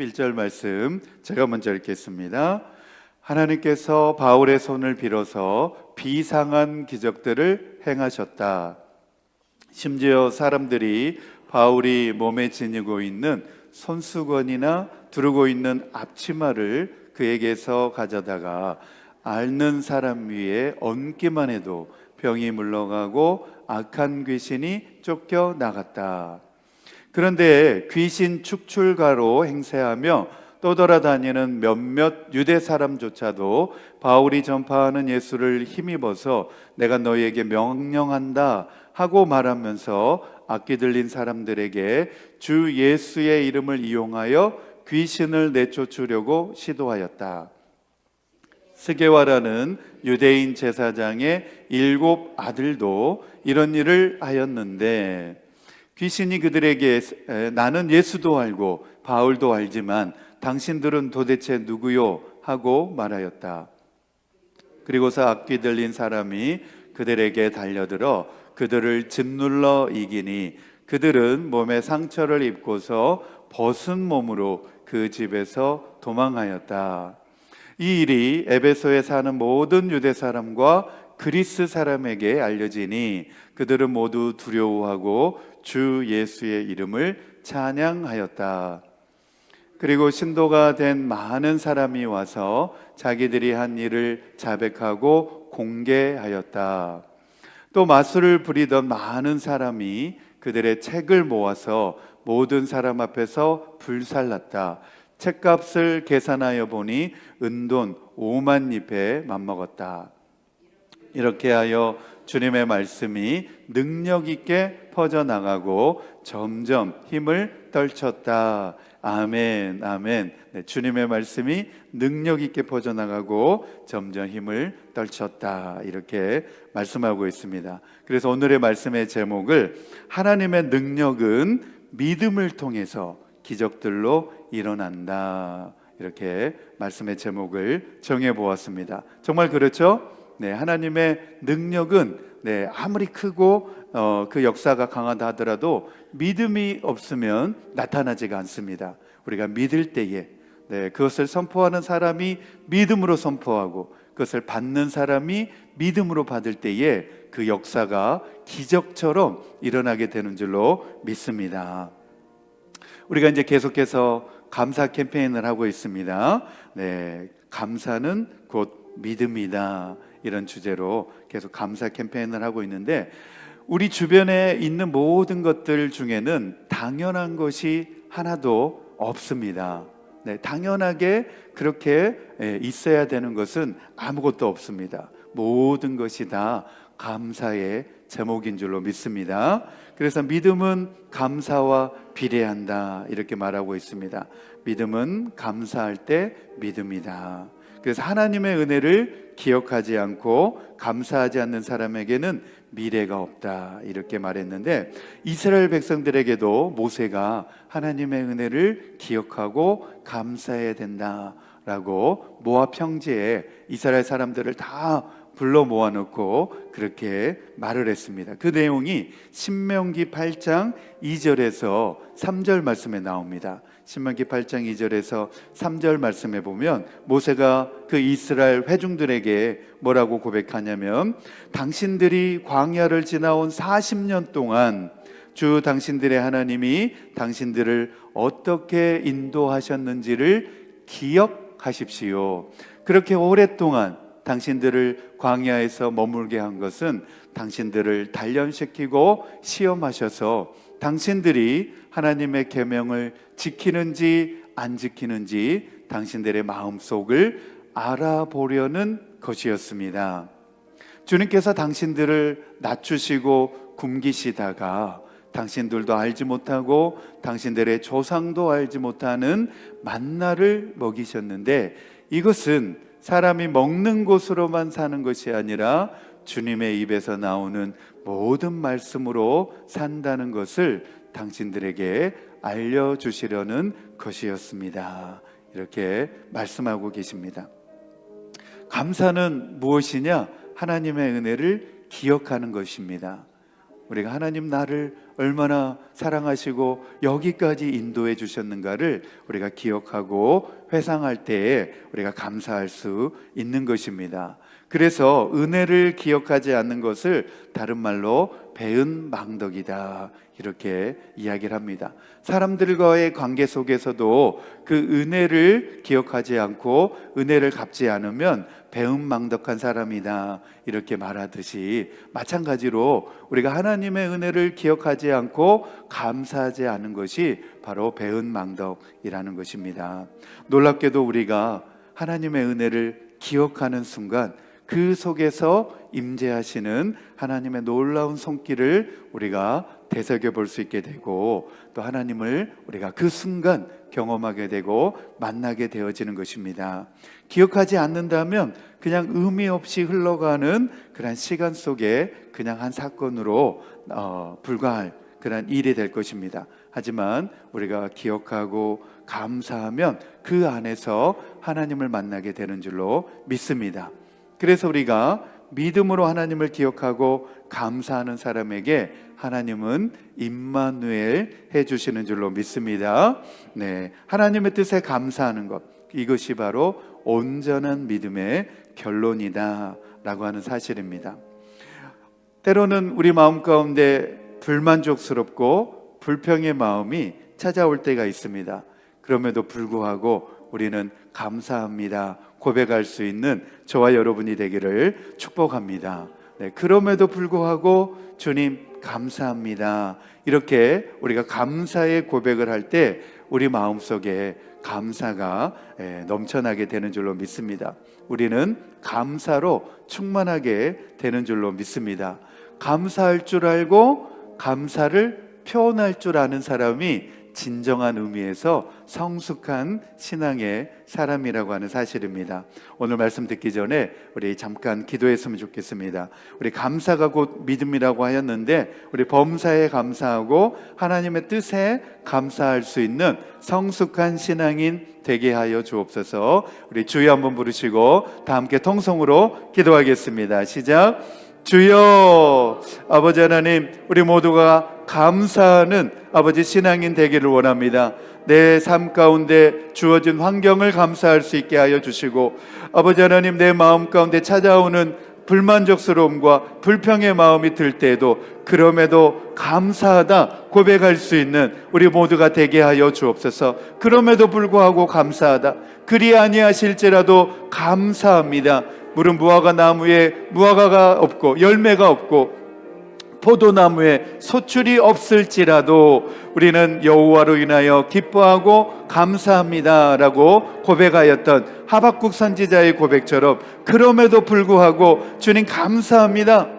31절 말씀 제가 먼저 읽겠습니다. 하나님께서 바울의 손을 빌어서 비상한 기적들을 행하셨다. 심지어 사람들이 바울이 몸에 지니고 있는 손수건이나 두르고 있는 앞치마를 그에게서 가져다가 앓는 사람 위에 얹기만 해도 병이 물러가고 악한 귀신이 쫓겨나갔다. 그런데 귀신 축출가로 행세하며 떠돌아다니는 몇몇 유대 사람조차도 바울이 전파하는 예수를 힘입어서 내가 너희에게 명령한다 하고 말하면서 악기 들린 사람들에게 주 예수의 이름을 이용하여 귀신을 내쫓으려고 시도하였다. 스게와라는 유대인 제사장의 7 아들도 이런 일을 하였는데 귀신이 그들에게 나는 예수도 알고 바울도 알지만 당신들은 도대체 누구요? 하고 말하였다. 그리고서 악귀 들린 사람이 그들에게 달려들어 그들을 짓눌러 이기니 그들은 몸에 상처를 입고서 벗은 몸으로 그 집에서 도망하였다. 이 일이 에베소에 사는 모든 유대 사람과 그리스 사람에게 알려지니 그들은 모두 두려워하고 주 예수의 이름을 찬양하였다. 그리고 신도가 된 많은 사람이 와서 자기들이 한 일을 자백하고 공개하였다. 또 마술을 부리던 많은 사람이 그들의 책을 모아서 모든 사람 앞에서 불살랐다. 책값을 계산하여 보니 은돈 5만 잎에 맞먹었다. 이렇게 하여 주님의 말씀이 능력 있게 퍼져나가고 점점 힘을 떨쳤다. 아멘, 아멘. 네, 주님의 말씀이 능력 있게 퍼져나가고 점점 힘을 떨쳤다. 이렇게 말씀하고 있습니다. 그래서 오늘의 말씀의 제목을 하나님의 능력은 믿음을 통해서 기적들로 일어난다. 이렇게 말씀의 제목을 정해 보았습니다. 정말 그렇죠? 네, 하나님의 능력은 아무리 크고 그 역사가 강하다 하더라도 믿음이 없으면 나타나지가 않습니다. 우리가 믿을 때에 그것을 선포하는 사람이 믿음으로 선포하고 그것을 받는 사람이 믿음으로 받을 때에 그 역사가 기적처럼 일어나게 되는 줄로 믿습니다. 우리가 이제 계속해서 감사 캠페인을 하고 있습니다. 감사는 곧 믿음이다. 이런 주제로 계속 감사 캠페인을 하고 있는데 우리 주변에 있는 모든 것들 중에는 당연한 것이 하나도 없습니다. 당연하게 그렇게 있어야 되는 것은 아무것도 없습니다. 모든 것이 다 감사의 제목인 줄로 믿습니다. 그래서 믿음은 감사와 비례한다 이렇게 말하고 있습니다. 믿음은 감사할 때 믿음이다. 그래서 하나님의 은혜를 기억하지 않고 감사하지 않는 사람에게는 미래가 없다 이렇게 말했는데 이스라엘 백성들에게도 모세가 하나님의 은혜를 기억하고 감사해야 된다라고 모압 평지에 이스라엘 사람들을 다 불러 모아놓고 그렇게 말을 했습니다. 그 내용이 신명기 8장 2절에서 3절 말씀에 나옵니다. 신명기 8장 2절에서 3절 말씀에 보면 모세가 그 이스라엘 회중들에게 뭐라고 고백하냐면 당신들이 광야를 지나온 40년 동안 주 당신들의 하나님이 당신들을 어떻게 인도하셨는지를 기억하십시오. 그렇게 오랫동안 당신들을 광야에서 머물게 한 것은 당신들을 단련시키고 시험하셔서 당신들이 하나님의 계명을 지키는지 안 지키는지 당신들의 마음속을 알아보려는 것이었습니다. 주님께서 당신들을 낮추시고 굶기시다가 당신들도 알지 못하고 당신들의 조상도 알지 못하는 만나를 먹이셨는데 이것은 사람이 먹는 것으로만 사는 것이 아니라 주님의 입에서 나오는 모든 말씀으로 산다는 것을 당신들에게 알려주시려는 것이었습니다. 이렇게 말씀하고 계십니다. 감사는 무엇이냐? 하나님의 은혜를 기억하는 것입니다. 우리가 하나님 나를 얼마나 사랑하시고 여기까지 인도해 주셨는가를 우리가 기억하고 회상할 때에 우리가 감사할 수 있는 것입니다. 그래서 은혜를 기억하지 않는 것을 다른 말로 배은망덕이다, 이렇게 이야기를 합니다. 사람들과의 관계 속에서도 그 은혜를 기억하지 않고 은혜를 갚지 않으면 배은망덕한 사람이다, 이렇게 말하듯이 마찬가지로 우리가 하나님의 은혜를 기억하지 않고 감사하지 않은 것이 바로 배은망덕이라는 것입니다. 놀랍게도 우리가 하나님의 은혜를 기억하는 순간 그 속에서 임재하시는 하나님의 놀라운 손길을 우리가 되새겨 볼 수 있게 되고, 또 하나님을 우리가 그 순간 경험하게 되고 만나게 되어지는 것입니다. 기억하지 않는다면 그냥 의미 없이 흘러가는 그런 시간 속에 그냥 한 사건으로 불과할 그런 일이 될 것입니다. 하지만 우리가 기억하고 감사하면 그 안에서 하나님을 만나게 되는 줄로 믿습니다. 그래서 우리가 믿음으로 하나님을 기억하고 감사하는 사람에게 하나님은 임마누엘 해주시는 줄로 믿습니다. 네, 하나님의 뜻에 감사하는 것, 이것이 바로 온전한 믿음의 결론이다 라고 하는 사실입니다. 때로는 우리 마음 가운데 불만족스럽고 불평의 마음이 찾아올 때가 있습니다. 그럼에도 불구하고 우리는 감사합니다 고백할 수 있는 저와 여러분이 되기를 축복합니다. 네, 그럼에도 불구하고 주님 감사합니다, 이렇게 우리가 감사의 고백을 할 때 우리 마음속에 감사가 넘쳐나게 되는 줄로 믿습니다. 우리는 감사로 충만하게 되는 줄로 믿습니다. 감사할 줄 알고 감사를 표현할 줄 아는 사람이 진정한 의미에서 성숙한 신앙의 사람이라고 하는 사실입니다. 오늘 말씀 듣기 전에 우리 잠깐 기도했으면 좋겠습니다. 우리 감사가 곧 믿음이라고 하였는데, 우리 범사에 감사하고 하나님의 뜻에 감사할 수 있는 성숙한 신앙인 되게 하여 주옵소서. 우리 주여 한번 부르시고 다 함께 통성으로 기도하겠습니다. 시작. 주여, 아버지 하나님, 우리 모두가 감사하는 아버지 신앙인 되기를 원합니다. 내 삶 가운데 주어진 환경을 감사할 수 있게 하여 주시고, 아버지 하나님, 내 마음 가운데 찾아오는 불만족스러움과 불평의 마음이 들 때에도 그럼에도 감사하다 고백할 수 있는 우리 모두가 되게 하여 주옵소서. 그럼에도 불구하고 감사하다, 그리 아니하실지라도 감사합니다. 물은 무화과 나무에 무화과가 없고 열매가 없고 포도나무에 소출이 없을지라도 우리는 여호와로 인하여 기뻐하고 감사합니다라고 고백하였던 하박국 선지자의 고백처럼 그럼에도 불구하고 주님 감사합니다,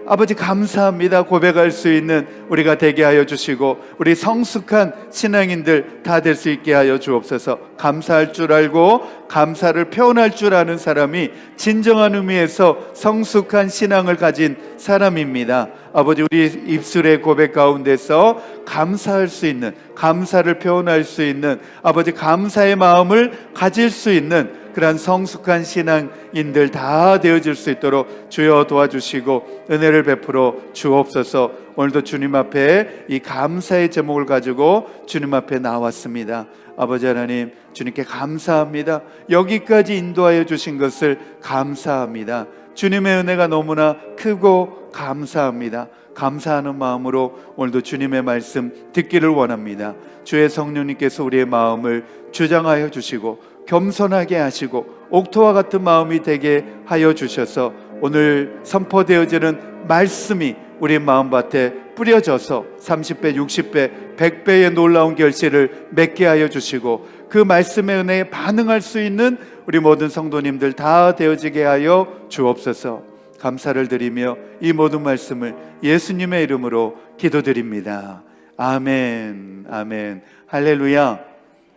아버지 감사합니다 고백할 수 있는 우리가 되게 하여 주시고, 우리 성숙한 신앙인들 다 될 수 있게 하여 주옵소서. 감사할 줄 알고 감사를 표현할 줄 아는 사람이 진정한 의미에서 성숙한 신앙을 가진 사람입니다. 아버지, 우리 입술의 고백 가운데서 감사할 수 있는, 감사를 표현할 수 있는, 아버지 감사의 마음을 가질 수 있는 그러한 성숙한 신앙인들 다 되어질 수 있도록 주여 도와주시고 은혜를 베풀어 주옵소서. 오늘도 주님 앞에 이 감사의 제목을 가지고 주님 앞에 나왔습니다. 아버지 하나님, 주님께 감사합니다. 여기까지 인도하여 주신 것을 감사합니다. 주님의 은혜가 너무나 크고 감사합니다. 감사하는 마음으로 오늘도 주님의 말씀 듣기를 원합니다. 주의 성령님께서 우리의 마음을 주장하여 주시고 겸손하게 하시고 옥토와 같은 마음이 되게 하여 주셔서 오늘 선포되어지는 말씀이 우리 마음밭에 뿌려져서 30배, 60배, 100배의 놀라운 결실을 맺게 하여 주시고 그 말씀의 은혜에 반응할 수 있는 우리 모든 성도님들 다 되어지게 하여 주옵소서. 감사를 드리며 이 모든 말씀을 예수님의 이름으로 기도드립니다. 아멘, 아멘, 할렐루야.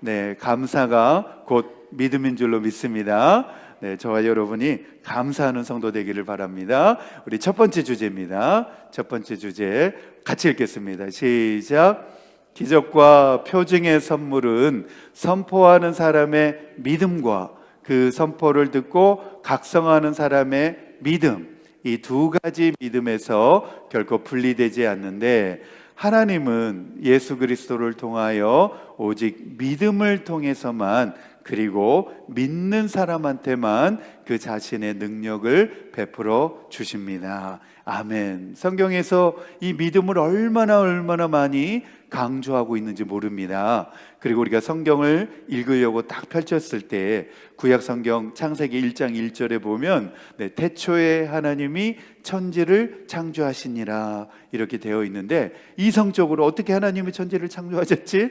네, 감사가 곧 믿음인 줄로 믿습니다. 네, 저와 여러분이 감사하는 성도 되기를 바랍니다. 우리 첫 번째 주제입니다. 첫 번째 주제 같이 읽겠습니다. 시작. 기적과 표징의 선물은 선포하는 사람의 믿음과 그 선포를 듣고 각성하는 사람의 믿음, 이 두 가지 믿음에서 결코 분리되지 않는데, 하나님은 예수 그리스도를 통하여 오직 믿음을 통해서만, 그리고 믿는 사람한테만 그 자신의 능력을 베풀어 주십니다. 아멘. 성경에서 이 믿음을 얼마나 많이 강조하고 있는지 모릅니다. 그리고 우리가 성경을 읽으려고 딱 펼쳤을 때 구약 성경 창세기 1장 1절에 보면 태초에 하나님이 천지를 창조하시니라 이렇게 되어 있는데, 이성적으로 어떻게 하나님이 천지를 창조하셨지?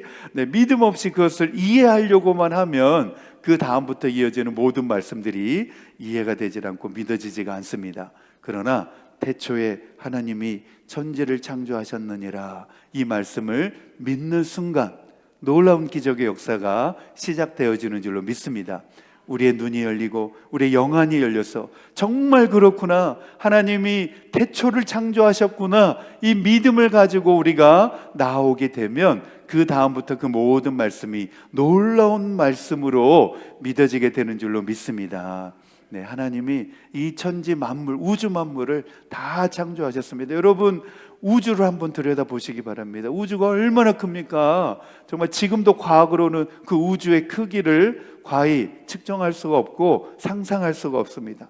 믿음 없이 그것을 이해하려고만 하면 그 다음부터 이어지는 모든 말씀들이 이해가 되질 않고 믿어지지가 않습니다. 그러나 태초에 하나님이 천지를 창조하셨느니라, 이 말씀을 믿는 순간 놀라운 기적의 역사가 시작되어지는 줄로 믿습니다. 우리의 눈이 열리고 우리의 영안이 열려서 정말 그렇구나, 하나님이 태초를 창조하셨구나, 이 믿음을 가지고 우리가 나오게 되면 그 다음부터 그 모든 말씀이 놀라운 말씀으로 믿어지게 되는 줄로 믿습니다. 하나님이 이 천지 만물, 우주 만물을 다 창조하셨습니다. 여러분, 우주를 한번 들여다보시기 바랍니다. 우주가 얼마나 큽니까? 정말 지금도 과학으로는 그 우주의 크기를 과히 측정할 수가 없고 상상할 수가 없습니다.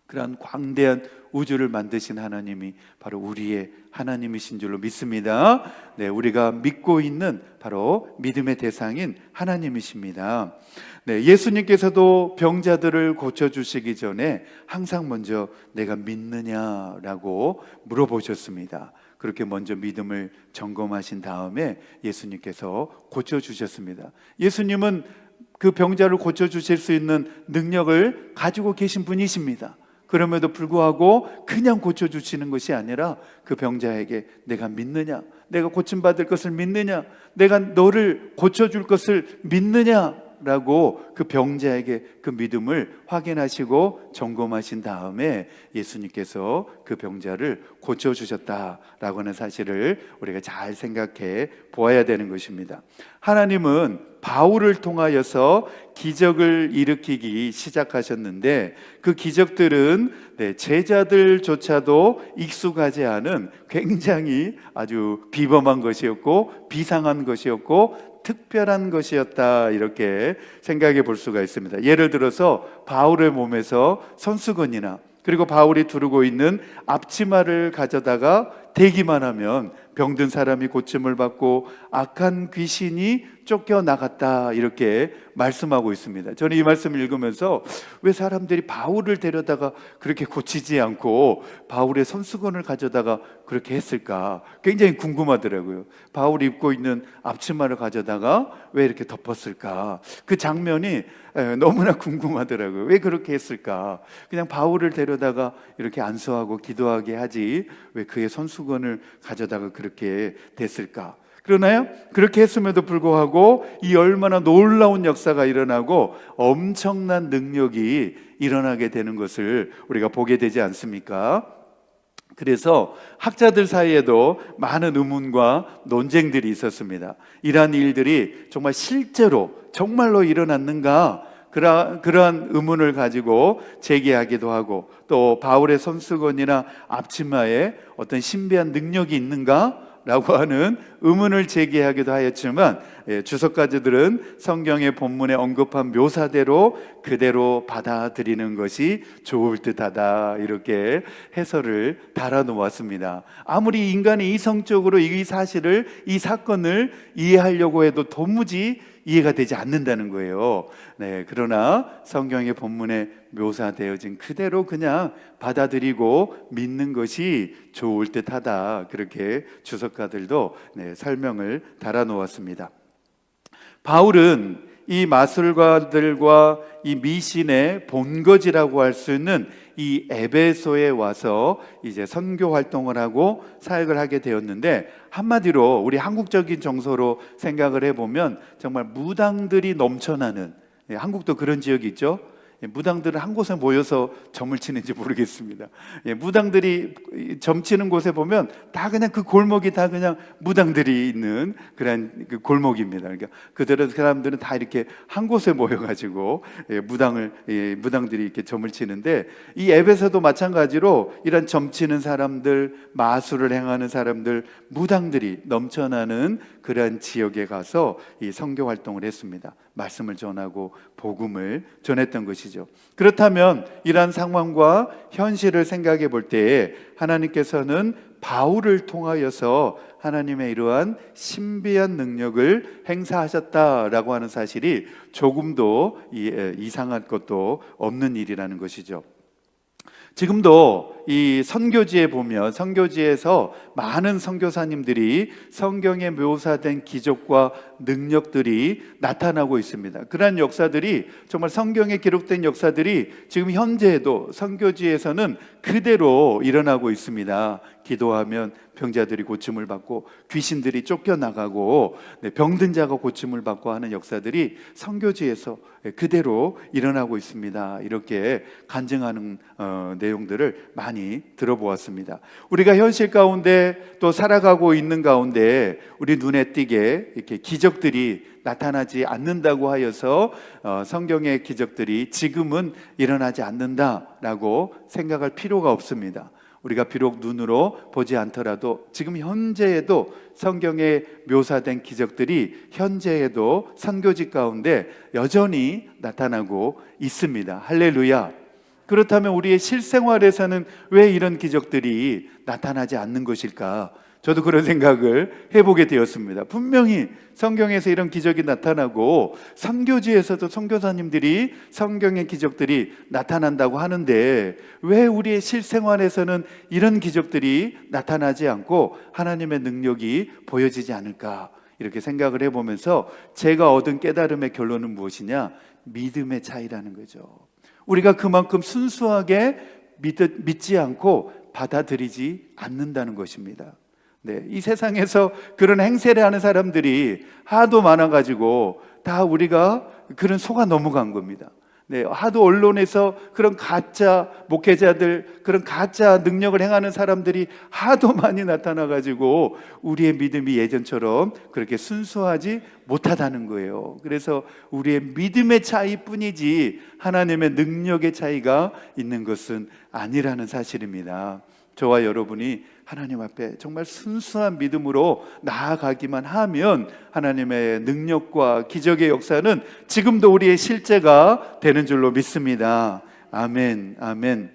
그러한 광대한 우주를 만드신 하나님이 바로 우리의 하나님이신 줄로 믿습니다. 우리가 믿고 있는 바로 믿음의 대상인 하나님이십니다. 예수님께서도 병자들을 고쳐주시기 전에 항상 먼저 내가 믿느냐라고 물어보셨습니다. 그렇게 먼저 믿음을 점검하신 다음에 예수님께서 고쳐주셨습니다. 예수님은 그 병자를 고쳐주실 수 있는 능력을 가지고 계신 분이십니다. 그럼에도 불구하고 그냥 고쳐주시는 것이 아니라 그 병자에게 내가 믿느냐, 내가 고침받을 것을 믿느냐, 내가 너를 고쳐줄 것을 믿느냐 라고 그 병자에게 그 믿음을 확인하시고 점검하신 다음에 예수님께서 그 병자를 고쳐주셨다라고 하는 사실을 우리가 잘 생각해 보아야 되는 것입니다. 하나님은 바울을 통하여서 기적을 일으키기 시작하셨는데, 그 기적들은 제자들조차도 익숙하지 않은 굉장히 아주 비범한 것이었고 비상한 것이었고 특별한 것이었다, 이렇게 생각해 볼 수가 있습니다. 예를 들어서 바울의 몸에서 손수건이나 그리고 바울이 두르고 있는 앞치마를 가져다가 대기만 하면 병든 사람이 고침을 받고 악한 귀신이 쫓겨나갔다, 이렇게 말씀하고 있습니다. 저는 이 말씀을 읽으면서 왜 사람들이 바울을 데려다가 그렇게 고치지 않고 바울의 손수건을 가져다가 그렇게 했을까 굉장히 궁금하더라고요. 바울이 입고 있는 앞치마를 가져다가 왜 이렇게 덮었을까, 그 장면이 너무나 궁금하더라고요. 왜 그렇게 했을까? 그냥 바울을 데려다가 이렇게 안수하고 기도하게 하지 왜 그의 손수건을 가져다가 그렇게 됐을까? 그러나요, 그렇게 했음에도 불구하고 이 얼마나 놀라운 역사가 일어나고 엄청난 능력이 일어나게 되는 것을 우리가 보게 되지 않습니까? 그래서 학자들 사이에도 많은 의문과 논쟁들이 있었습니다. 이러한 일들이 정말 실제로 정말로 일어났는가, 그러한 의문을 가지고 제기하기도 하고, 또 바울의 손수건이나 앞치마에 어떤 신비한 능력이 있는가 라고 하는 의문을 제기하기도 하였지만, 주석가들은 성경의 본문에 언급한 묘사대로 그대로 받아들이는 것이 좋을 듯하다, 이렇게 해설을 달아놓았습니다. 아무리 인간이 이성적으로 이 사실을, 이 사건을 이해하려고 해도 도무지 이해가 되지 않는다는 거예요. 그러나 성경의 본문에 묘사되어진 그대로 그냥 받아들이고 믿는 것이 좋을 듯하다, 그렇게 주석가들도 설명을 달아놓았습니다. 바울은 이 마술가들과 이 미신의 본거지라고 할 수 있는 이 에베소에 와서 이제 선교 활동을 하고 사역을 하게 되었는데, 한마디로 우리 한국적인 정서로 생각을 해보면 정말 무당들이 넘쳐나는, 한국도 그런 지역이 있죠. 무당들은 한 곳에 모여서 점을 치는지 모르겠습니다. 무당들이 점치는 곳에 보면 다 그냥 그 골목이 다 그냥 무당들이 있는 그런 그 골목입니다. 그러니까 그들은 사람들은 다 이렇게 한 곳에 모여가지고 무당들이 이렇게 점을 치는데, 이 에베소도 마찬가지로 이런 점치는 사람들, 마술을 행하는 사람들, 무당들이 넘쳐나는 그러한 지역에 가서 이 선교 활동을 했습니다. 말씀을 전하고 복음을 전했던 것이죠. 그렇다면 이러한 상황과 현실을 생각해 볼 때에 하나님께서는 바울을 통하여서 하나님의 이러한 신비한 능력을 행사하셨다라고 하는 사실이 조금도 이상할 것도 없는 일이라는 것이죠. 지금도 이 선교지에 보면 선교지에서 많은 선교사님들이 성경에 묘사된 기적과 능력들이 나타나고 있습니다. 그러한 역사들이, 정말 성경에 기록된 역사들이 지금 현재에도 선교지에서는 그대로 일어나고 있습니다. 기도하면 병자들이 고침을 받고 귀신들이 쫓겨나가고 병든 자가 고침을 받고 하는 역사들이 선교지에서 그대로 일어나고 있습니다. 이렇게 간증하는 내용들을 많이 들어보았습니다. 우리가 현실 가운데 또 살아가고 있는 가운데 우리 눈에 띄게 이렇게 기적들이 나타나지 않는다고 하여서 성경의 기적들이 지금은 일어나지 않는다라고 생각할 필요가 없습니다. 우리가 비록 눈으로 보지 않더라도 지금 현재에도 성경에 묘사된 기적들이 현재에도 선교지 가운데 여전히 나타나고 있습니다. 할렐루야. 그렇다면 우리의 실생활에서는 왜 이런 기적들이 나타나지 않는 것일까? 저도 그런 생각을 해보게 되었습니다. 분명히 성경에서 이런 기적이 나타나고 선교지에서도 선교사님들이 성경의 기적들이 나타난다고 하는데 왜 우리의 실생활에서는 이런 기적들이 나타나지 않고 하나님의 능력이 보여지지 않을까? 이렇게 생각을 해보면서 제가 얻은 깨달음의 결론은 무엇이냐? 믿음의 차이라는 거죠. 우리가 그만큼 순수하게 믿지 않고 받아들이지 않는다는 것입니다. 이 세상에서 그런 행세를 하는 사람들이 하도 많아가지고 다 우리가 그런 속아 넘어간 겁니다. 하도 언론에서 그런 가짜 목회자들, 그런 가짜 능력을 행하는 사람들이 하도 많이 나타나가지고 우리의 믿음이 예전처럼 그렇게 순수하지 못하다는 거예요. 그래서 우리의 믿음의 차이뿐이지 하나님의 능력의 차이가 있는 것은 아니라는 사실입니다. 저와 여러분이 하나님 앞에 정말 순수한 믿음으로 나아가기만 하면 하나님의 능력과 기적의 역사는 지금도 우리의 실제가 되는 줄로 믿습니다. 아멘, 아멘.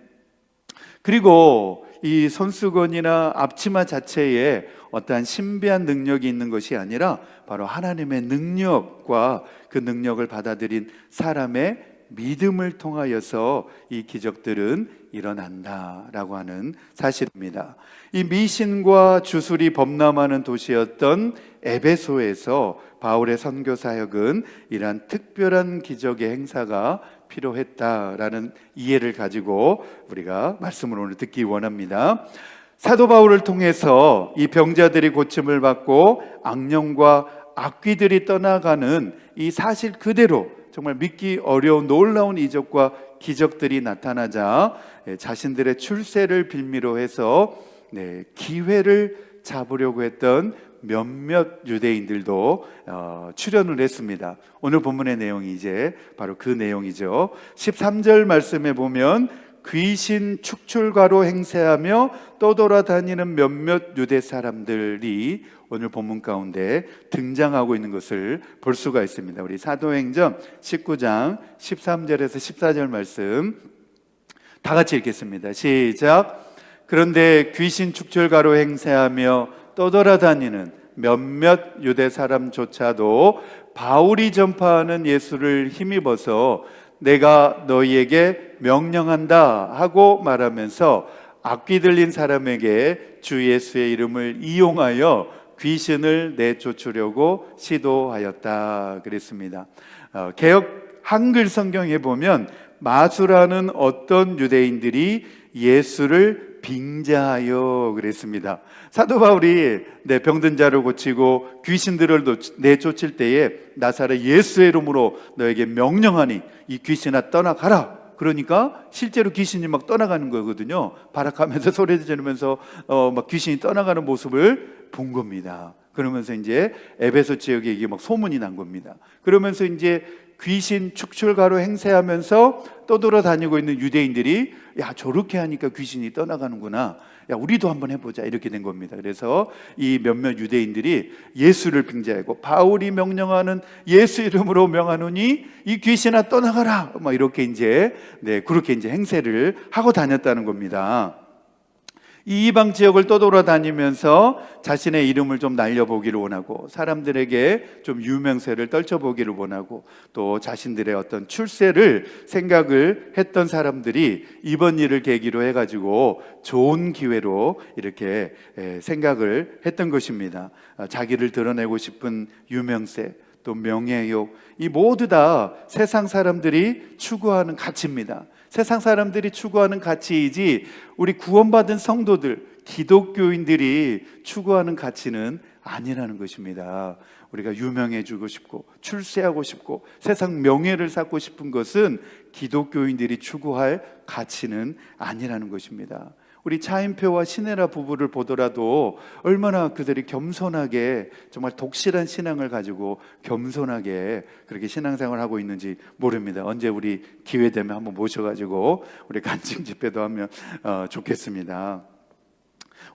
그리고 이 손수건이나 앞치마 자체에 어떠한 신비한 능력이 있는 것이 아니라 바로 하나님의 능력과 그 능력을 받아들인 사람의 믿음을 통하여서 이 기적들은 일어난다라고 하는 사실입니다. 이 미신과 주술이 범람하는 도시였던 에베소에서 바울의 선교 사역은 이러한 특별한 기적의 행사가 필요했다라는 이해를 가지고 우리가 말씀을 오늘 듣기 원합니다. 사도 바울을 통해서 이 병자들이 고침을 받고 악령과 악귀들이 떠나가는 이 사실 그대로 정말 믿기 어려운 놀라운 이적과 기적들이 나타나자 자신들의 출세를 빌미로 해서 기회를 잡으려고 했던 몇몇 유대인들도 출현을 했습니다. 오늘 본문의 내용이 이제 바로 그 내용이죠. 13절 말씀에 보면 귀신 축출가로 행세하며 떠돌아다니는 몇몇 유대 사람들이 오늘 본문 가운데 등장하고 있는 것을 볼 수가 있습니다. 우리 사도행전 19장 13절에서 14절 말씀 다 같이 읽겠습니다. 시작. 그런데 귀신 축출가로 행세하며 떠돌아다니는 몇몇 유대 사람조차도 바울이 전파하는 예수를 힘입어서 내가 너희에게 명령한다 하고 말하면서 악귀 들린 사람에게 주 예수의 이름을 이용하여 귀신을 내쫓으려고 시도하였다 그랬습니다. 개역 한글 성경에 보면 마술하는 어떤 유대인들이 예수를 빙자하여 그랬습니다. 사도 바울이 병든 자를 고치고 귀신들을 내쫓을 때에 나사렛 예수의 이름으로 너에게 명령하니 이 귀신아 떠나가라 그러니까 실제로 귀신이 막 떠나가는 거거든요. 발악하면서 소리 지르면서 막 귀신이 떠나가는 모습을 본 겁니다. 그러면서 이제 에베소 지역에 이게 막 소문이 난 겁니다. 그러면서 이제 귀신 축출가로 행세하면서 떠돌아다니고 있는 유대인들이 야, 저렇게 하니까 귀신이 떠나가는구나, 야, 우리도 한번 해보자, 이렇게 된 겁니다. 그래서 이 몇몇 유대인들이 예수를 빙자하고 바울이 명령하는 예수 이름으로 명하노니 이 귀신아 떠나가라, 막 이렇게 이제 그렇게 이제 행세를 하고 다녔다는 겁니다. 이 이방 지역을 떠돌아다니면서 자신의 이름을 좀 날려보기를 원하고 사람들에게 좀 유명세를 떨쳐보기를 원하고 또 자신들의 어떤 출세를 생각을 했던 사람들이 이번 일을 계기로 해가지고 좋은 기회로 이렇게 생각을 했던 것입니다. 자기를 드러내고 싶은 유명세, 또 명예욕, 이 모두 다 세상 사람들이 추구하는 가치입니다. 세상 사람들이 추구하는 가치이지 우리 구원받은 성도들, 기독교인들이 추구하는 가치는 아니라는 것입니다. 우리가 유명해지고 싶고 출세하고 싶고 세상 명예를 쌓고 싶은 것은 기독교인들이 추구할 가치는 아니라는 것입니다. 우리 차인표와 신혜라 부부를 보더라도 얼마나 그들이 겸손하게, 정말 독실한 신앙을 가지고 겸손하게 그렇게 신앙생활을 하고 있는지 모릅니다. 언제 우리 기회 되면 한번 모셔가지고 우리 간증 집회도 하면 좋겠습니다.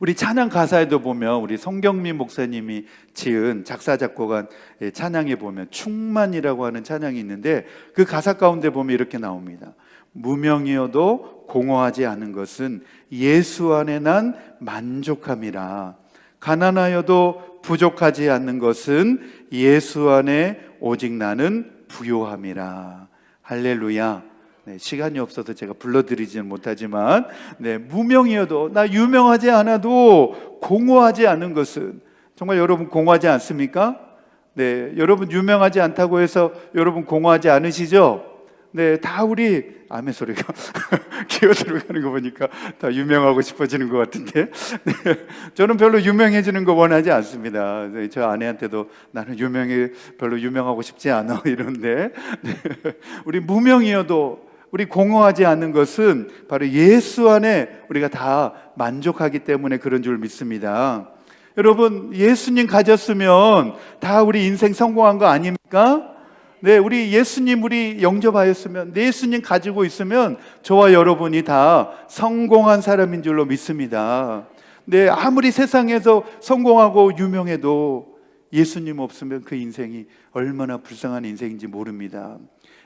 우리 찬양 가사에도 보면 우리 성경민 목사님이 지은 작사 작곡한 찬양에 보면 충만이라고 하는 찬양이 있는데 그 가사 가운데 보면 이렇게 나옵니다. 무명이어도 공허하지 않은 것은 예수 안에 난 만족함이라. 가난하여도 부족하지 않는 것은 예수 안에 오직 나는 부요함이라. 할렐루야. 시간이 없어서 제가 불러드리지는 못하지만 무명이어도, 나 유명하지 않아도 공허하지 않은 것은, 정말 여러분 공허하지 않습니까? 여러분 유명하지 않다고 해서 여러분 공허하지 않으시죠? 다 우리 아멘 소리가 기어 들어가는 거 보니까 다 유명하고 싶어지는 것 같은데 저는 별로 유명해지는 거 원하지 않습니다. 저 아내한테도 나는 별로 유명하고 싶지 않아 이런데 우리 무명이어도, 우리 공허하지 않는 것은 바로 예수 안에 우리가 다 만족하기 때문에 그런 줄 믿습니다. 여러분, 예수님 가졌으면 다 우리 인생 성공한 거 아닙니까? 우리 예수님 우리 영접하였으면, 예수님 가지고 있으면 저와 여러분이 다 성공한 사람인 줄로 믿습니다. 아무리 세상에서 성공하고 유명해도 예수님 없으면 그 인생이 얼마나 불쌍한 인생인지 모릅니다.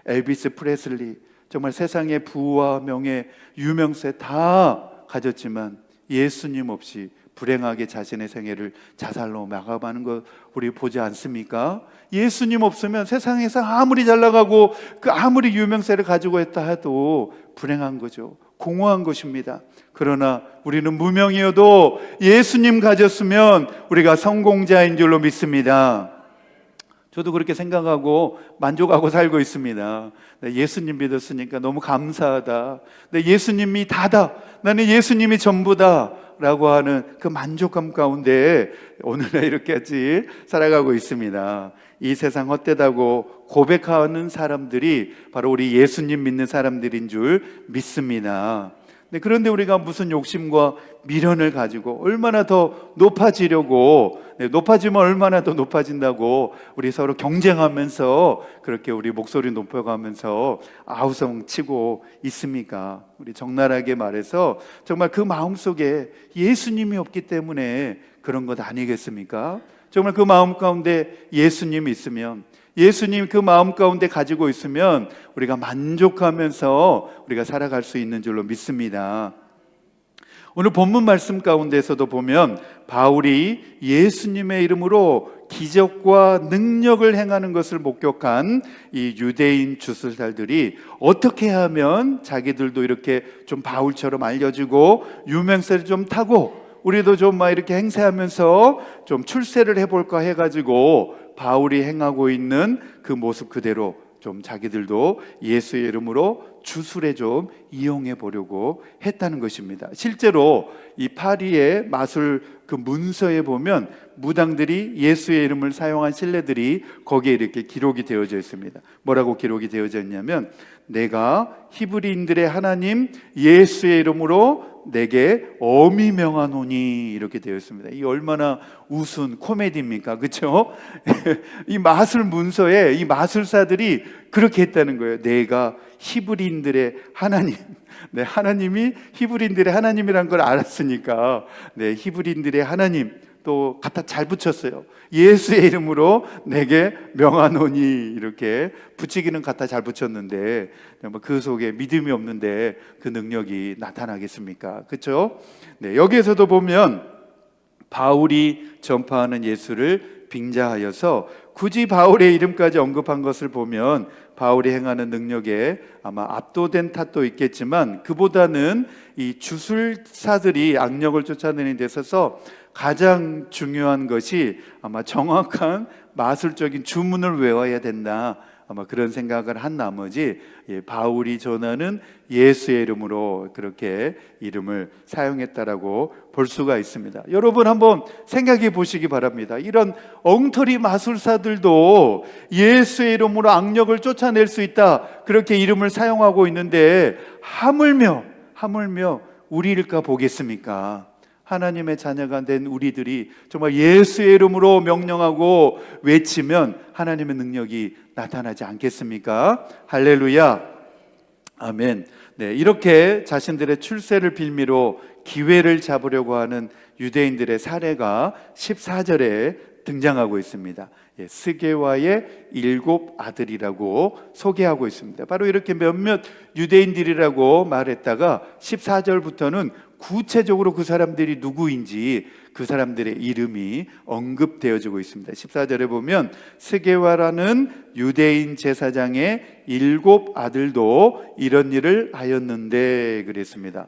엘비스 프레슬리, 정말 세상의 부와 명예, 유명세 다 가졌지만 예수님 없이 불행하게 자신의 생애를 자살로 마감하는 것 우리 보지 않습니까? 예수님 없으면 세상에서 아무리 잘 나가고 아무리 유명세를 가지고 있다 해도 불행한 거죠. 공허한 것입니다. 그러나 우리는 무명이어도 예수님 가졌으면 우리가 성공자인 줄로 믿습니다. 저도 그렇게 생각하고 만족하고 살고 있습니다. 예수님 믿었으니까 너무 감사하다. 예수님이 다다. 나는 예수님이 전부다. 라고 하는 그 만족감 가운데 오늘날 이렇게까지 살아가고 있습니다. 이 세상 헛되다고 고백하는 사람들이 바로 우리 예수님 믿는 사람들인 줄 믿습니다. 그런데 우리가 무슨 욕심과 미련을 가지고 얼마나 더 높아지려고, 높아지면 얼마나 더 높아진다고 우리 서로 경쟁하면서 그렇게 우리 목소리 높여가면서 아우성 치고 있습니까? 우리 적나라하게 말해서 정말 그 마음속에 예수님이 없기 때문에 그런 것 아니겠습니까? 정말 그 마음 가운데 예수님이 있으면, 예수님 그 마음 가운데 가지고 있으면 우리가 만족하면서 우리가 살아갈 수 있는 줄로 믿습니다. 오늘 본문 말씀 가운데서도 보면 바울이 예수님의 이름으로 기적과 능력을 행하는 것을 목격한 이 유대인 주술살들이 어떻게 하면 자기들도 이렇게 좀 바울처럼 알려지고 유명세를 좀 타고 우리도 좀 막 이렇게 행세하면서 좀 출세를 해볼까 해가지고 바울이 행하고 있는 그 모습 그대로 좀 자기들도 예수의 이름으로 주술에 좀 이용해 보려고 했다는 것입니다. 실제로 이 파리의 마술 그 문서에 보면 무당들이 예수의 이름을 사용한 신뢰들이 거기에 이렇게 기록이 되어져 있습니다. 뭐라고 기록이 되어져 있냐면, 내가 히브리인들의 하나님 예수의 이름으로 내게 엄히 명하노니, 이렇게 되어 있습니다. 이 얼마나 우스운 코미디입니까? 그렇죠? 이 마술 문서에 이 마술사들이 그렇게 했다는 거예요. 내가 히브리인들의 하나님, 네, 하나님이 히브리인들의 하나님이란 걸 알았으니까, 네, 히브리인들의 하나님 또 갖다 잘 붙였어요. 예수의 이름으로 내게 명하노니, 이렇게 붙이기는 갖다 잘 붙였는데 그 속에 믿음이 없는데 그 능력이 나타나겠습니까? 그렇죠? 네, 여기에서도 보면 바울이 전파하는 예수를 빙자하여서 굳이 바울의 이름까지 언급한 것을 보면 바울이 행하는 능력에 아마 압도된 탓도 있겠지만, 그보다는 이 주술사들이 악령을 쫓아내는 데 있어서 가장 중요한 것이 아마 정확한 마술적인 주문을 외워야 된다, 아마 그런 생각을 한 나머지 바울이 전하는 예수의 이름으로 그렇게 이름을 사용했다라고 볼 수가 있습니다. 여러분 한번 생각해 보시기 바랍니다. 이런 엉터리 마술사들도 예수의 이름으로 악력을 쫓아낼 수 있다, 그렇게 이름을 사용하고 있는데 하물며 우리일까 보겠습니까? 하나님의 자녀가 된 우리들이 정말 예수의 이름으로 명령하고 외치면 하나님의 능력이 나타나지 않겠습니까? 할렐루야, 아멘. 네, 이렇게 자신들의 출세를 빌미로 기회를 잡으려고 하는 유대인들의 사례가 14절에 등장하고 있습니다. 스게와의 7 아들이라고 소개하고 있습니다. 바로 이렇게 몇몇 유대인들이라고 말했다가 14절부터는 구체적으로 그 사람들이 누구인지 그 사람들의 이름이 언급되어지고 있습니다. 14절에 보면 스게와라는 유대인 제사장의 7 아들도 이런 일을 하였는데 그랬습니다.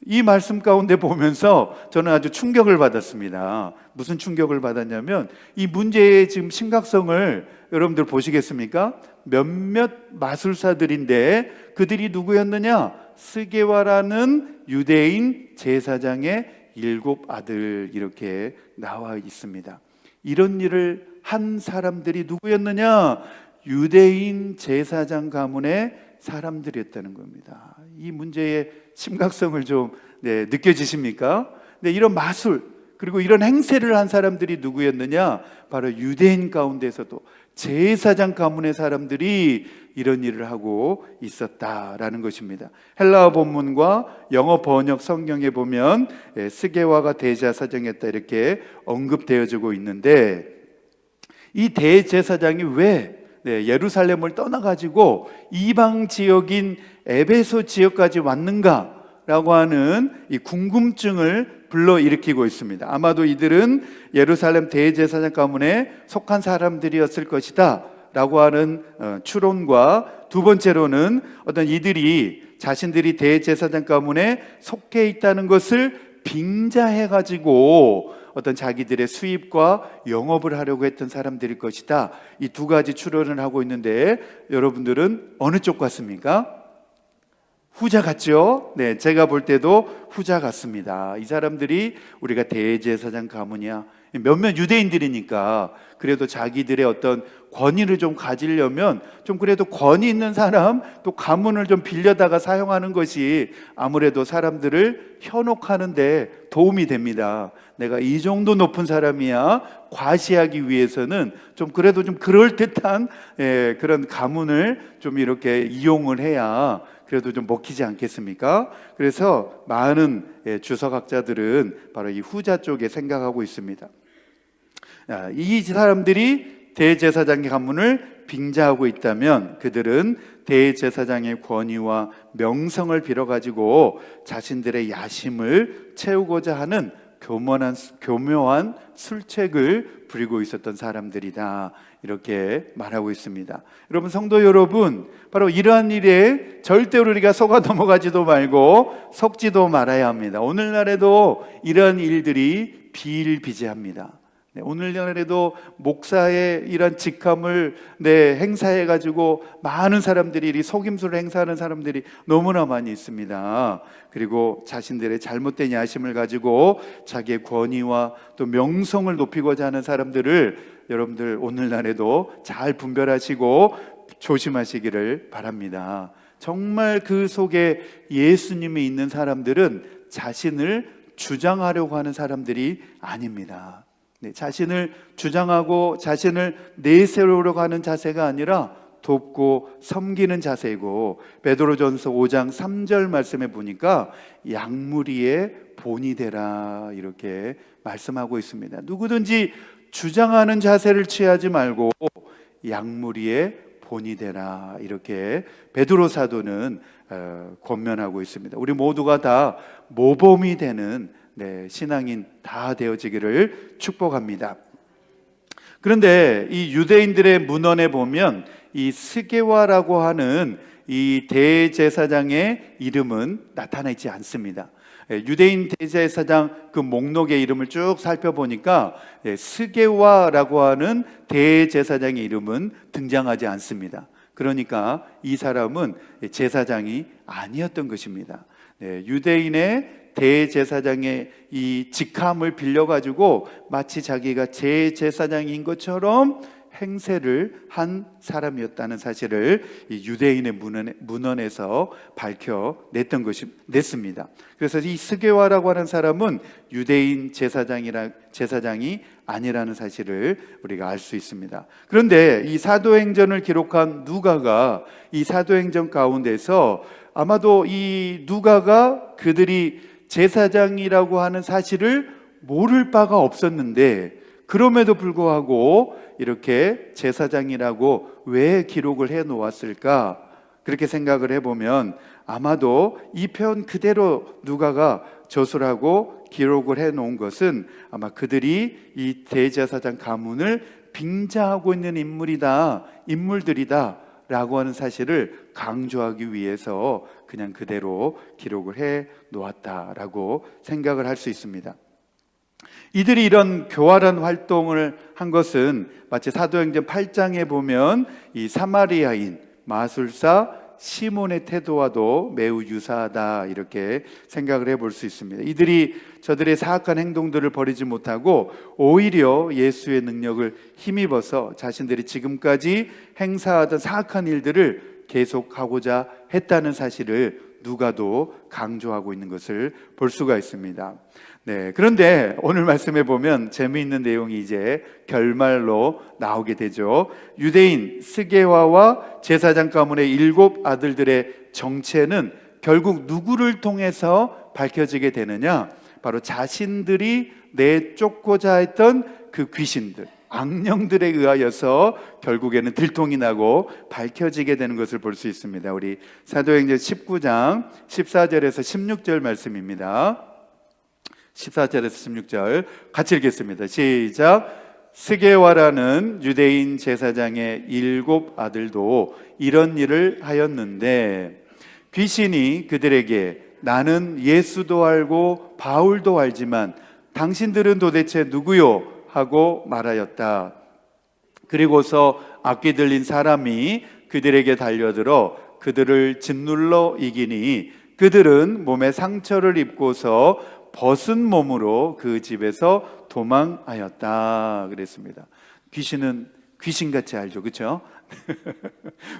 이 말씀 가운데 보면서 저는 아주 충격을 받았습니다. 무슨 충격을 받았냐면, 이 문제의 지금 심각성을 여러분들 보시겠습니까? 몇몇 마술사들인데 그들이 누구였느냐? 스게와라는 유대인 제사장의 7 아들, 이렇게 나와 있습니다. 이런 일을 한 사람들이 누구였느냐? 유대인 제사장 가문의 사람들이었다는 겁니다. 이 문제의 심각성을 좀 느껴지십니까? 네, 이런 마술 그리고 이런 행세를 한 사람들이 누구였느냐? 바로 유대인 가운데서도 제사장 가문의 사람들이 이런 일을 하고 있었다라는 것입니다. 헬라어 본문과 영어 번역 성경에 보면 스게와가 대제사장이었다, 이렇게 언급되어지고 있는데, 이 대제사장이 왜 예루살렘을 떠나가지고 이방 지역인 에베소 지역까지 왔는가라고 하는 이 궁금증을 불러일으키고 있습니다. 아마도 이들은 예루살렘 대제사장 가문에 속한 사람들이었을 것이다 라고 하는 추론과, 두 번째로는 어떤 이들이 자신들이 대제사장 가문에 속해 있다는 것을 빙자해가지고 어떤 자기들의 수입과 영업을 하려고 했던 사람들일 것이다. 이 두 가지 추론을 하고 있는데 여러분들은 어느 쪽 같습니까? 후자 같죠? 네, 제가 볼 때도 후자 같습니다. 이 사람들이 우리가 대제사장 가문이야, 몇몇 유대인들이니까 그래도 자기들의 어떤 권위를 좀 가지려면 좀 그래도 권위 있는 사람, 또 가문을 좀 빌려다가 사용하는 것이 아무래도 사람들을 현혹하는 데 도움이 됩니다. 내가 이 정도 높은 사람이야 과시하기 위해서는 좀 그래도 좀 그럴듯한 그런 가문을 좀 이렇게 이용을 해야 그래도 좀 먹히지 않겠습니까? 그래서 많은 주석학자들은 바로 이 후자 쪽에 생각하고 있습니다. 이 사람들이 대제사장의 가문을 빙자하고 있다면 그들은 대제사장의 권위와 명성을 빌어가지고 자신들의 야심을 채우고자 하는 교묘한 술책을 부리고 있었던 사람들이다, 이렇게 말하고 있습니다. 여러분, 성도 여러분, 바로 이러한 일에 절대로 우리가 속아 넘어가지도 말고 속지도 말아야 합니다. 오늘날에도 이러한 일들이 비일비재합니다. 오늘날에도 목사의 이런 직함을 행사해 가지고 많은 사람들이 이 속임수를 행사하는 사람들이 너무나 많이 있습니다. 그리고 자신들의 잘못된 야심을 가지고 자기의 권위와 또 명성을 높이고자 하는 사람들을 여러분들 오늘날에도 잘 분별하시고 조심하시기를 바랍니다. 정말 그 속에 예수님이 있는 사람들은 자신을 주장하려고 하는 사람들이 아닙니다. 자신을 주장하고 자신을 내세우려고 하는 자세가 아니라 돕고 섬기는 자세이고, 베드로전서 5장 3절 말씀에 보니까 양무리의 본이 되라 이렇게 말씀하고 있습니다. 누구든지 주장하는 자세를 취하지 말고 양무리의 본이 되라 이렇게 베드로 사도는 권면하고 있습니다. 우리 모두가 다 모범이 되는 신앙인 다 되어지기를 축복합니다. 그런데 이 유대인들의 문헌에 보면 이 스게와라고 하는 이 대제사장의 이름은 나타나 있지 않습니다. 유대인 대제사장 그 목록의 이름을 쭉 살펴보니까 스게와라고 하는 대제사장의 이름은 등장하지 않습니다. 그러니까 이 사람은 제사장이 아니었던 것입니다. 유대인의 대제사장의 이 직함을 빌려가지고 마치 자기가 제사장인 것처럼 행세를 한 사람이었다는 사실을 이 유대인의 문헌에서 밝혀냈습니다. 그래서 이 스게와라고 하는 사람은 유대인 제사장이 아니라는 사실을 우리가 알 수 있습니다. 그런데 이 사도행전을 기록한 누가가 이 사도행전 가운데서 아마도 이 누가가 그들이 제사장이라고 하는 사실을 모를 바가 없었는데, 그럼에도 불구하고 이렇게 제사장이라고 왜 기록을 해 놓았을까? 그렇게 생각을 해보면 아마도 이 표현 그대로 누가가 저술하고 기록을 해 놓은 것은 아마 그들이 이 대제사장 가문을 빙자하고 있는 인물들이다 라고 하는 사실을 강조하기 위해서 그냥 그대로 기록을 해 놓았다라고 생각을 할 수 있습니다. 이들이 이런 교활한 활동을 한 것은 마치 사도행전 8장에 보면 이 사마리아인 마술사 시몬의 태도와도 매우 유사하다 이렇게 생각을 해볼 수 있습니다. 이들이 저들의 사악한 행동들을 버리지 못하고 오히려 예수의 능력을 힘입어서 자신들이 지금까지 행사하던 사악한 일들을 계속하고자 했다는 사실을 누가도 강조하고 있는 것을 볼 수가 있습니다. 그런데 오늘 말씀해 보면 재미있는 내용이 이제 결말로 나오게 되죠. 유대인 스게와와 제사장 가문의 7 아들들의 정체는 결국 누구를 통해서 밝혀지게 되느냐? 바로 자신들이 내쫓고자 했던 그 귀신들, 악령들에 의하여서 결국에는 들통이 나고 밝혀지게 되는 것을 볼 수 있습니다. 우리 사도행전 19장 14절에서 16절 말씀입니다. 14절에서 16절 같이 읽겠습니다. 시작. 스게와라는 유대인 제사장의 7 아들도 이런 일을 하였는데 귀신이 그들에게 나는 예수도 알고 바울도 알지만 당신들은 도대체 누구요? 하고 말하였다. 그리고서 악기 들린 사람이 그들에게 달려들어 그들을 짓눌러 이기니 그들은 몸에 상처를 입고서 벗은 몸으로 그 집에서 도망하였다 그랬습니다. 귀신은 귀신같이 알죠, 그렇죠?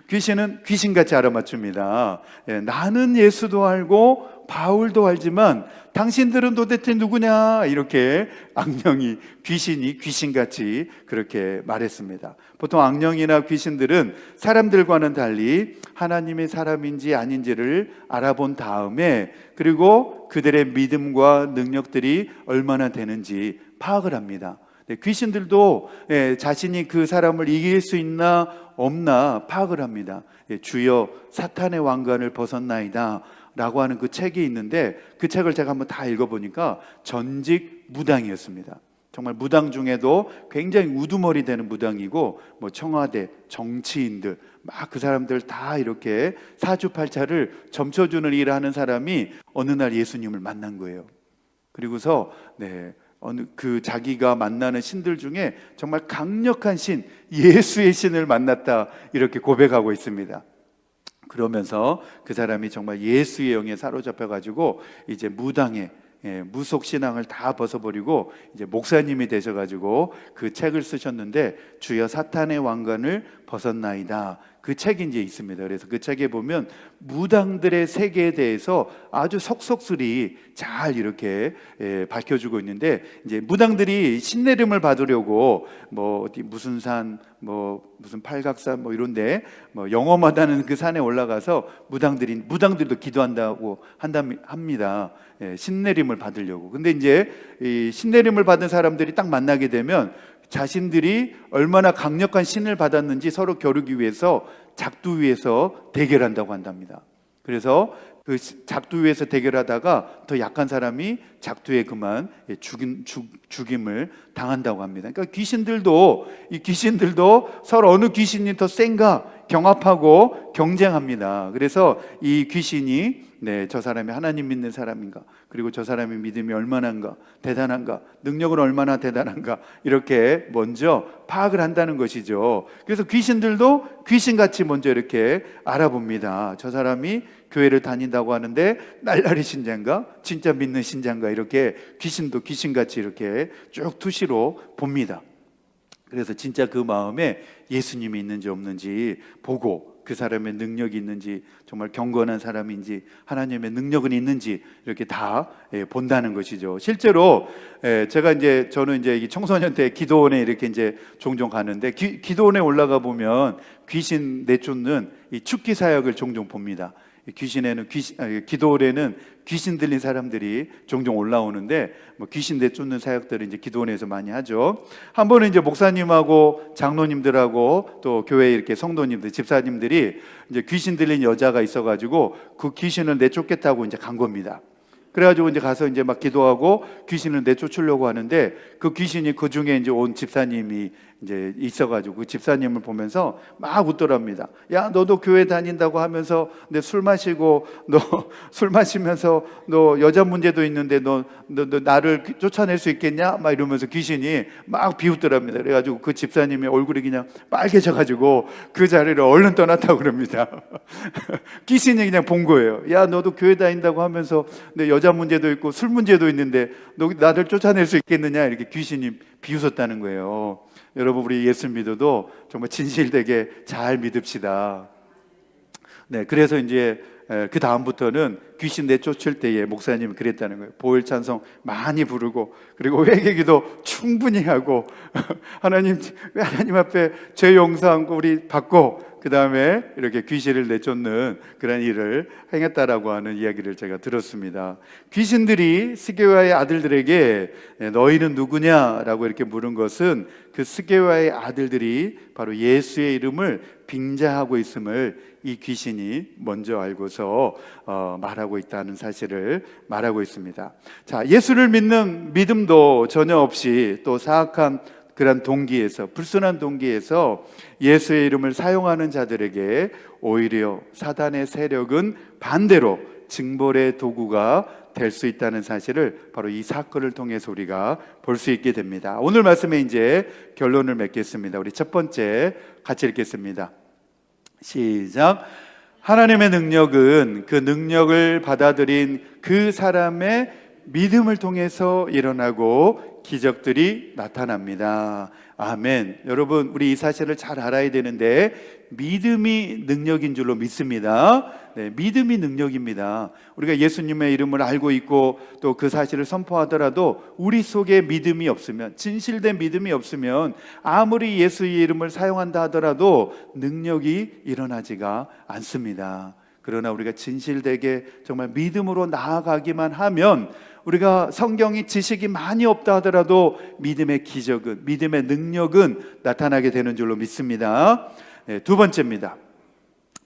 귀신은 귀신같이 알아맞춥니다. 나는 예수도 알고 바울도 알지만 당신들은 도대체 누구냐? 이렇게 악령이, 귀신이 귀신같이 그렇게 말했습니다. 보통 악령이나 귀신들은 사람들과는 달리 하나님의 사람인지 아닌지를 알아본 다음에, 그리고 그들의 믿음과 능력들이 얼마나 되는지 파악을 합니다. 귀신들도 자신이 그 사람을 이길 수 있나 없나 파악을 합니다. 주여 사탄의 왕관을 벗었나이다 라고 하는 그 책이 있는데, 그 책을 제가 한번 다 읽어보니까 전직 무당이었습니다. 정말 무당 중에도 굉장히 우두머리 되는 무당이고, 뭐 청와대 정치인들 막 그 사람들 다 이렇게 사주팔자를 점쳐주는 일을 하는 사람이 어느 날 예수님을 만난 거예요. 그리고서 어느 그 자기가 만나는 신들 중에 정말 강력한 신, 예수의 신을 만났다 이렇게 고백하고 있습니다. 그러면서 그 사람이 정말 예수의 영에 사로잡혀 가지고 이제 무당에 무속 신앙을 다 벗어버리고 이제 목사님이 되셔가지고 그 책을 쓰셨는데 주여 사탄의 왕관을 벗었나이다. 그 책이 이제 있습니다. 그래서 그 책에 보면 무당들의 세계에 대해서 아주 속속들이 잘 이렇게 밝혀주고 있는데, 이제 무당들이 신내림을 받으려고 뭐 어디 무슨 산, 뭐 무슨 팔각산 뭐 이런데 뭐 영험하다는 그 산에 올라가서 무당들도 기도한다고 합니다. 신내림을 받으려고. 근데 이제 이 신내림을 받은 사람들이 딱 만나게 되면 자신들이 얼마나 강력한 신을 받았는지 서로 겨루기 위해서 작두 위에서 대결한다고 한답니다. 그래서 그 작두 위에서 대결하다가 더 약한 사람이 작두에 그만 죽임을 당한다고 합니다. 그러니까 귀신들도 서로 어느 귀신이 더 센가 경합하고 경쟁합니다. 그래서 이 귀신이 저 사람이 하나님 믿는 사람인가, 그리고 저 사람의 믿음이 얼마나인가, 대단한가, 능력은 얼마나 대단한가, 이렇게 먼저 파악을 한다는 것이죠. 그래서 귀신들도 귀신같이 먼저 이렇게 알아봅니다. 저 사람이 교회를 다닌다고 하는데 날라리 신자인가, 진짜 믿는 신자인가, 이렇게 귀신도 귀신같이 이렇게 쭉 투시로 봅니다. 그래서 진짜 그 마음에 예수님이 있는지 없는지 보고, 그 사람의 능력이 있는지, 정말 경건한 사람인지, 하나님의 능력은 있는지 이렇게 다 본다는 것이죠. 실제로 저는 이제 이 청소년 때 기도원에 이렇게 이제 종종 가는데, 기도원에 올라가 보면 귀신 내쫓는 이 축기 사역을 종종 봅니다. 기도원에는 귀신 들린 사람들이 종종 올라오는데, 뭐 귀신 내쫓는 사역들을 이제 기도원에서 많이 하죠. 한 번은 이제 목사님하고 장로님들하고 또 교회 이렇게 성도님들, 집사님들이 이제 귀신 들린 여자가 있어가지고 그 귀신을 내쫓겠다고 이제 간 겁니다. 그래가지고 이제 가서 이제 막 기도하고 귀신을 내쫓으려고 하는데, 그 귀신이 그 중에 이제 온 집사님이 이제 있어가지고 그 집사님을 보면서 막 웃더랍니다. 야, 너도 교회 다닌다고 하면서 근데 술 마시면서 너 여자 문제도 있는데 너 나를 쫓아낼 수 있겠냐? 막 이러면서 귀신이 막 비웃더랍니다. 그래가지고 그 집사님의 얼굴이 그냥 빨개져가지고 그 자리를 얼른 떠났다고 그럽니다. 귀신이 그냥 본 거예요. 야, 너도 교회 다닌다고 하면서 근데 여자 문제도 있고 술 문제도 있는데 너 나를 쫓아낼 수 있겠느냐? 이렇게 귀신이 비웃었다는 거예요. 여러분, 우리 예수 믿어도 정말 진실되게 잘 믿읍시다. 그래서 이제 그 다음부터는 귀신 내쫓을 때에 목사님이 그랬다는 거예요. 보혈 찬송 많이 부르고, 그리고 회개기도 충분히 하고 하나님 앞에 죄 용서한 거 우리 받고, 그 다음에 이렇게 귀신을 내쫓는 그런 일을 행했다라고 하는 이야기를 제가 들었습니다. 귀신들이 스게와의 아들들에게 너희는 누구냐라고 이렇게 물은 것은, 그 스게와의 아들들이 바로 예수의 이름을 빙자하고 있음을 이 귀신이 먼저 알고서 말하고 있다는 사실을 말하고 있습니다. 자, 예수를 믿는 믿음도 전혀 없이 또 사악한 그런 동기에서, 불순한 동기에서 예수의 이름을 사용하는 자들에게 오히려 사단의 세력은 반대로 징벌의 도구가 될 수 있다는 사실을 바로 이 사건을 통해서 우리가 볼 수 있게 됩니다. 오늘 말씀에 이제 결론을 맺겠습니다. 우리 첫 번째 같이 읽겠습니다. 시작. 하나님의 능력은 그 능력을 받아들인 그 사람의 믿음을 통해서 일어나고 기적들이 나타납니다. 아멘. 여러분, 우리 이 사실을 잘 알아야 되는데, 믿음이 능력인 줄로 믿습니다. 믿음이 능력입니다. 우리가 예수님의 이름을 알고 있고 또 그 사실을 선포하더라도 우리 속에 믿음이 없으면, 진실된 믿음이 없으면 아무리 예수의 이름을 사용한다 하더라도 능력이 일어나지가 않습니다. 그러나 우리가 진실되게 정말 믿음으로 나아가기만 하면, 우리가 성경이 지식이 많이 없다 하더라도 믿음의 기적은, 믿음의 능력은 나타나게 되는 줄로 믿습니다. 두 번째입니다.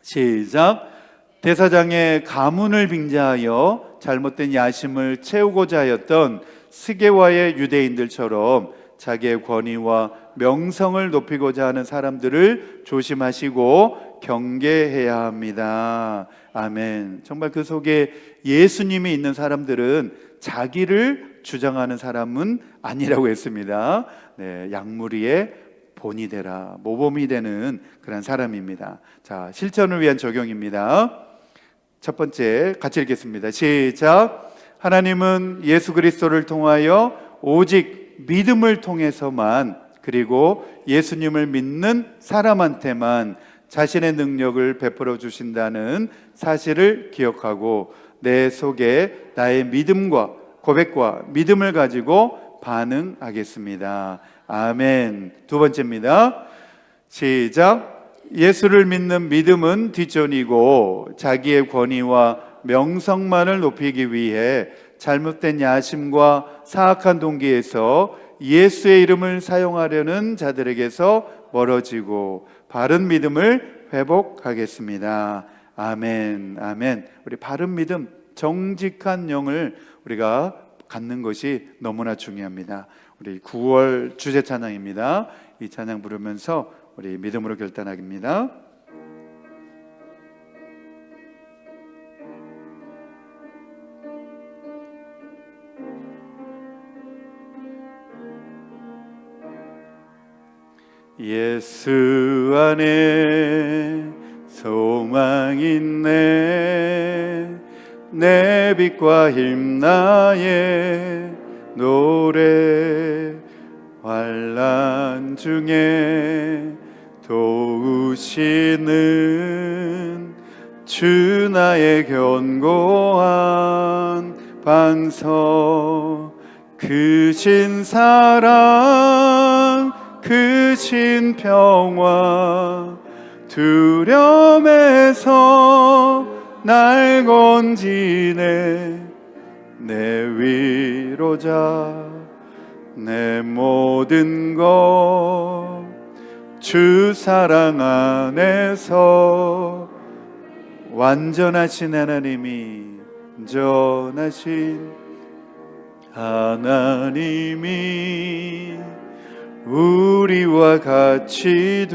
시작. 대사장의 가문을 빙자하여 잘못된 야심을 채우고자 하였던 스게와의 유대인들처럼 자기의 권위와 명성을 높이고자 하는 사람들을 조심하시고 경계해야 합니다. 아멘. 정말 그 속에 예수님이 있는 사람들은 자기를 주장하는 사람은 아니라고 했습니다. 네, 약물이의 본이 되라, 모범이 되는 그런 사람입니다. 자, 실천을 위한 적용입니다. 첫 번째 같이 읽겠습니다. 시작. 하나님은 예수 그리스도를 통하여 오직 믿음을 통해서만, 그리고 예수님을 믿는 사람한테만 자신의 능력을 베풀어 주신다는 사실을 기억하고 내 속에 나의 믿음과 고백과 믿음을 가지고 반응하겠습니다. 아멘. 두 번째입니다. 시작. 예수를 믿는 믿음은 뒷전이고 자기의 권위와 명성만을 높이기 위해 잘못된 야심과 사악한 동기에서 예수의 이름을 사용하려는 자들에게서 멀어지고 바른 믿음을 회복하겠습니다. 아멘, 아멘. 우리 바른 믿음, 정직한 영을 우리가 갖는 것이 너무나 중요합니다. 우리 9월 주제 찬양입니다. 이 찬양 부르면서 우리 믿음으로 결단하기입니다. 예수 안에 소망 있네, 내 빛과 힘 나의 노래, 환난 중에 도우시는 주 나의 견고한 반석, 크신 사랑 크신 평화 두려움에서 날 건지네, 내 위로자 내 모든 것 주 사랑 안에서 완전하신 하나님이, 온전하신 하나님이 우리와 같이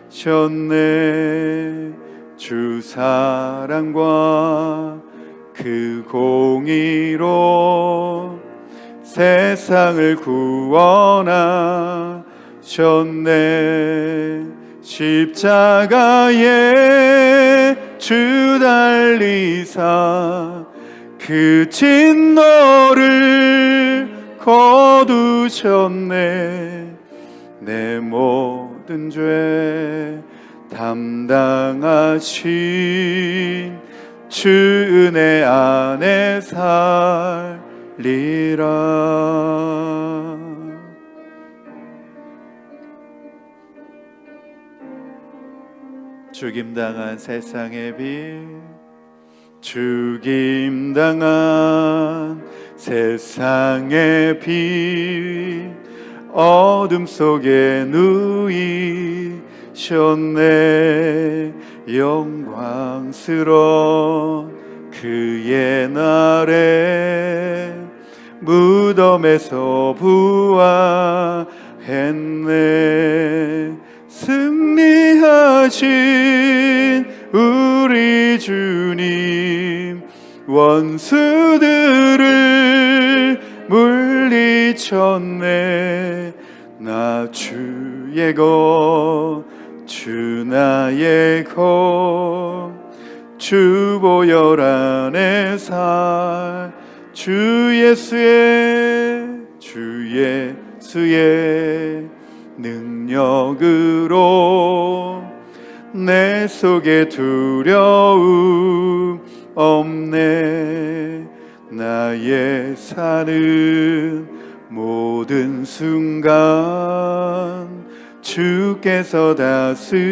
되셨네. 주 사랑과 그 공의로 세상을 구원하셨네. 십자가에 주 달리사 그 진노를 거두셨네. 내 모든 죄 담당하신 주 은혜 안에 살리라. 죽임당한 세상의 빛, 죽임당한 세상의 빛, 어둠 속에 누이셨네. 영광스러운 그의 날에 무덤에서 부활했네. 승리하신 우리 주님, 원수들을 물리쳤네. 나 주의 것, 주 나의 것, 주 보혈 안에 살, 주 예수의 능력으로 내 속에 두려움 없네. 나의 사는 모든 순간 주께서 다스리시네.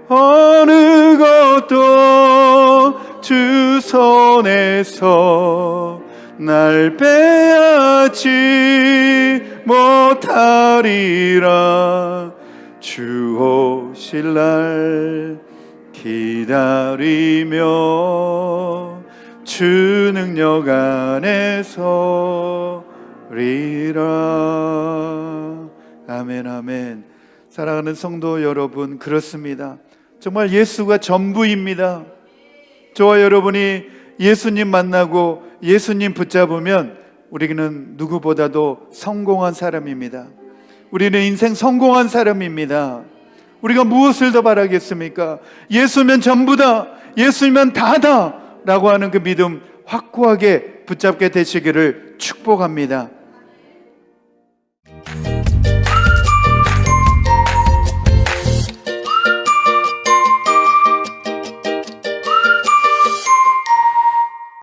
어느 것도 주 손에서 날 빼앗지 못하리라. 주 오실 날 기다리며 주 능력 안에서 리라. 아멘, 아멘. 사랑하는 성도 여러분, 그렇습니다. 정말 예수가 전부입니다. 저와 여러분이 예수님 만나고 예수님 붙잡으면 우리는 누구보다도 성공한 사람입니다. 우리는 인생 성공한 사람입니다. 우리가 무엇을 더 바라겠습니까? 예수면 전부다, 예수면 다다 라고 하는 그 믿음 확고하게 붙잡게 되시기를 축복합니다.